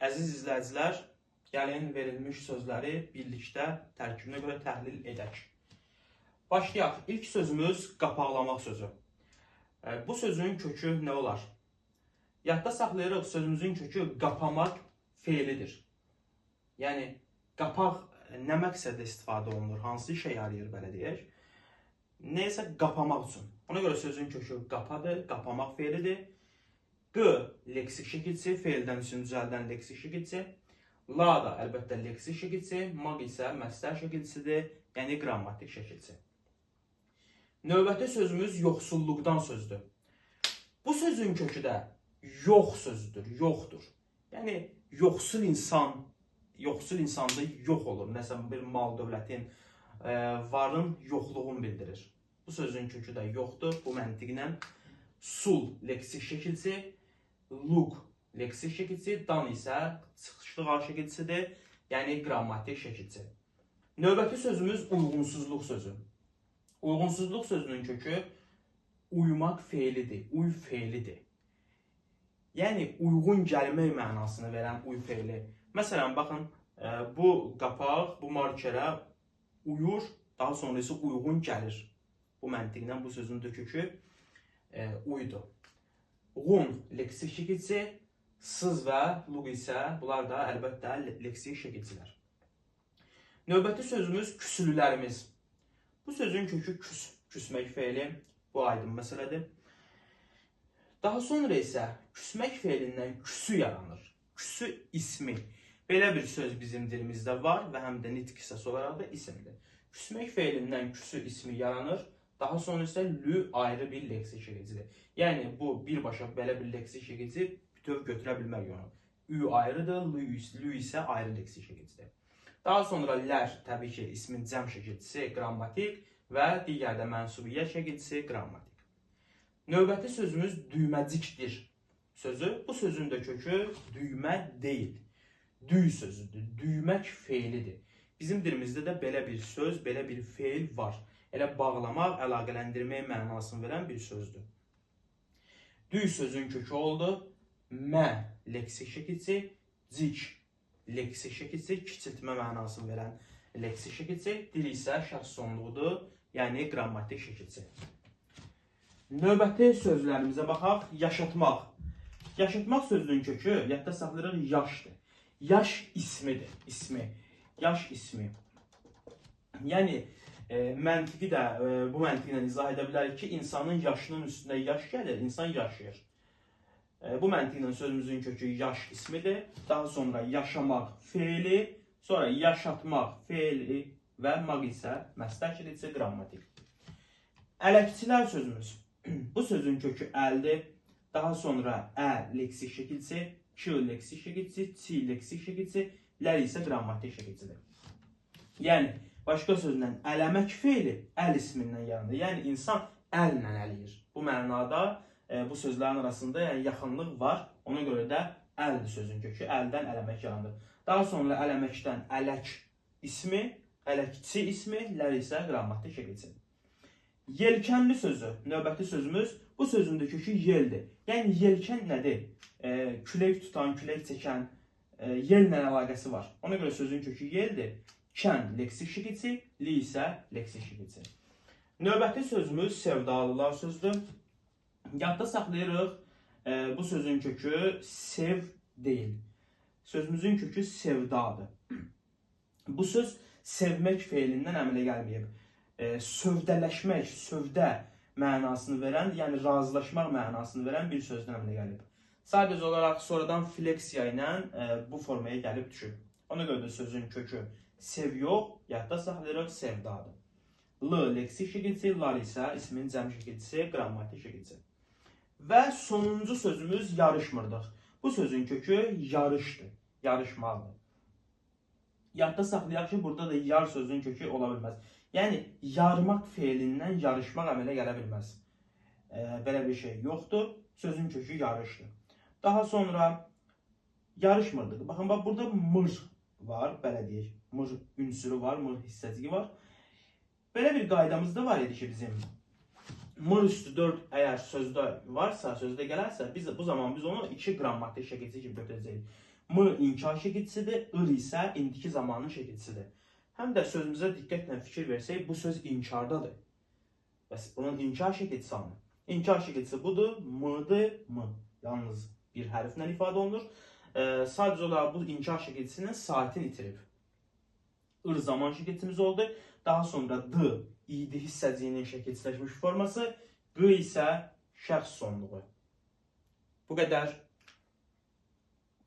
Əziz izləyicilər, gəlin verilmiş sözləri birlikdə tərkibinə görə təhlil edək. Başlayaq. İlk sözümüz qapaqlamaq sözü. Bu sözün kökü nə olar? Yadda saxlayırıq, sözümüzün kökü qapamaq feilidir. Yəni, qapaq nə məqsədlə istifadə olunur, hansı işə yarayır belə deyək? Neysə qapamaq üçün. Ona görə sözün kökü qapadır, qapamaq feilidir. Q leksik şəkilçi, feildən üçün düzəldən leksik şəkilçi. La da əlbəttə leksik şəkilçi, maq isə məstər şəkilçisidir, yəni qrammatik şəkilçi. Növbəti sözümüz yoxsulluqdan sözdür. Bu sözün kökü də yox sözüdür, yoxdur. Yəni yoxsul insanda yox olur. Məsələn, bir mal, dövlətin, varın yoxluğunu bildirir. Bu sözün kökü də yoxdur. Bu məntiqlə sul leksik şəkilçi, luq leksik şəkilçi, dan isə çıxışlığa şəkilçisidir, yəni qrammatik şəkilçi. Növbəti sözümüz uyğunsuzluq sözü. Uyğunsuzluq sözünün kökü uymaq feilidir, uy feilidir. Yəni uyğun gəlmək mənasını verən uy feili. Məsələn, baxın, bu qapaq, bu markerə uyur, daha sonra isə uyğun gəlir. Bu məntiqlə bu sözün də kökü uydu. Ğun leksik şəkilçi, sız və luq isə bunlar da əlbəttə leksik şəkilçilər. Növbəti sözümüz küsülülərimiz. Bu sözün kökü küsmək feili, bu aydın məsələdir. Daha sonra isə küsmək feilindən küsü yaranır. Küsü ismi. Belə bir söz bizim dilimizdə var və həm də nitq hissəsi olaraq da isimdir. Küsmək feilindən küsü ismi yaranır. Daha sonra isə lü ayrı bir leksik şəkilçidir. Yəni bu birbaşa belə bir leksik şəkilçi bütöv götürə bilmək onu. Ü ayrıdır, lü isə ayrı leksik şəkilçidir. Daha sonra lər təbii ki ismin cəm şəkilçisi qrammatik və digər də mənsubiyyət şəkilçisi qrammatik. Növbəti sözümüz düyməcikdir sözü. Bu sözün də kökü düymə deyil. Düy sözüdür. Düymək feilidir. Bizim dilimizdə də belə bir söz, belə bir feil var. Elə bağlamaq, əlaqələndirmək mənasını verən bir sözdür. Düy sözün kökü oldu. Mə leksik şəkilçi, cik leksik şəkilçi, kiçiltmə mənasını verən leksik şəkilçi. Dil isə şəxs sonluğudur, yəni qrammatik şəkilçi. Növbəti sözlərimizə baxaq. Yaşatmaq. Yaşatmaq sözünün kökü, yadda saxlayırıq, yaşdır. Yaş ismidir, ismi. Yaş ismi. Yəni, məntiqi də bu məntiqlə izah edə bilərik ki, insanın yaşının üstündə yaş gəlir, insan yaşayır. Bu məntiqlə sözümüzün kökü yaş ismidir. Daha sonra yaşamaq feili, sonra yaşatmaq feili və maq isə məstər şəkilçisi qrammatik. Ələkçilər sözümüz. Bu sözün kökü əldir. Daha sonra leksik şəkilçisi, ki leksik şəkilçisi, çi leksik şəkilçisi, lər isə qrammatik şəkilçisidir. Yəni, başqa sözlə ələmək feili əl ismindən yaranır. Yəni, insan əllə ələyir. Bu mənada bu sözlərin arasında yaxınlıq var. Ona görə də əldir sözün kökü. Əldən ələmək yaranır. Daha sonra ələməkdən ələk ismi, ələkçi ismi, lər isə qrammatik şəkilçi. Yelkənli sözü, növbəti sözümüz, bu sözün də kökü yeldir. Yəni, yelkən nədir? Külək tutan, külək çəkən yellə əlaqəsi var. Ona görə sözün kökü yeldir. Kən leksik şəkilçi, li isə leksik şəkilçi. Növbəti sözümüz sevdalılar sözdür. Yadda saxlayırıq, bu sözün kökü sev deyil. Sözümüzün kökü sevdadır. Bu söz sevmək feilindən əmələ gəlməyib. Sövdələşmək, sövdə mənasını verən, yəni razılaşmaq mənasını verən bir sözdən əmələ gəlib. Sadəcə olaraq sonradan fleksiya ilə bu formaya gəlib düşüb. Ona görə də sözün kökü sev yox, yadda saxlayırıq, sevdadır. L leksik şəkilçi, lar isə ismin cəm şəkilçisi, qrammatik şəkilçi. Və sonuncu sözümüz yarışmırdıq. Bu sözün kökü yarışdır, yarışmaqdır. Yadda saxlayaq ki, burada da yar sözün kökü ola bilməz. Yəni, yarmaq feilindən yarışmaq əmələ gələ bilməz. Belə bir şey yoxdur, sözün kökü yarışdır. Daha sonra yarışmırdıq. Baxın, bax, burada mır var, belə deyək. Mır ünsürü var, mır hissəciki var. Belə bir qaydamız da var idi ki, bizim mır üstü 4 əgər sözdə varsa, sözdə gələrsə, bu zaman biz onu 2 qrammatik şəkilçi kimi götürəcəyik. M inkar şəkilçisidir, ır isə indiki zamanın şəkilçisidir. Həm də sözümüzə diqqətlə fikir versək, bu söz inkardadır. Bəs bunun inkar şəkilçisi hanı? İnkar şəkilçisi budur, m'dır, m. Yalnız bir hərflə ifadə olunur. Sadəcə olaraq bu inkar şəkilçisinin saatini itirib. Ir zaman şəkilçimiz oldu. Daha sonra d, id hissəciyinin şəkilçiləşmiş forması, q isə şəxs sonluğu. Bu qədər.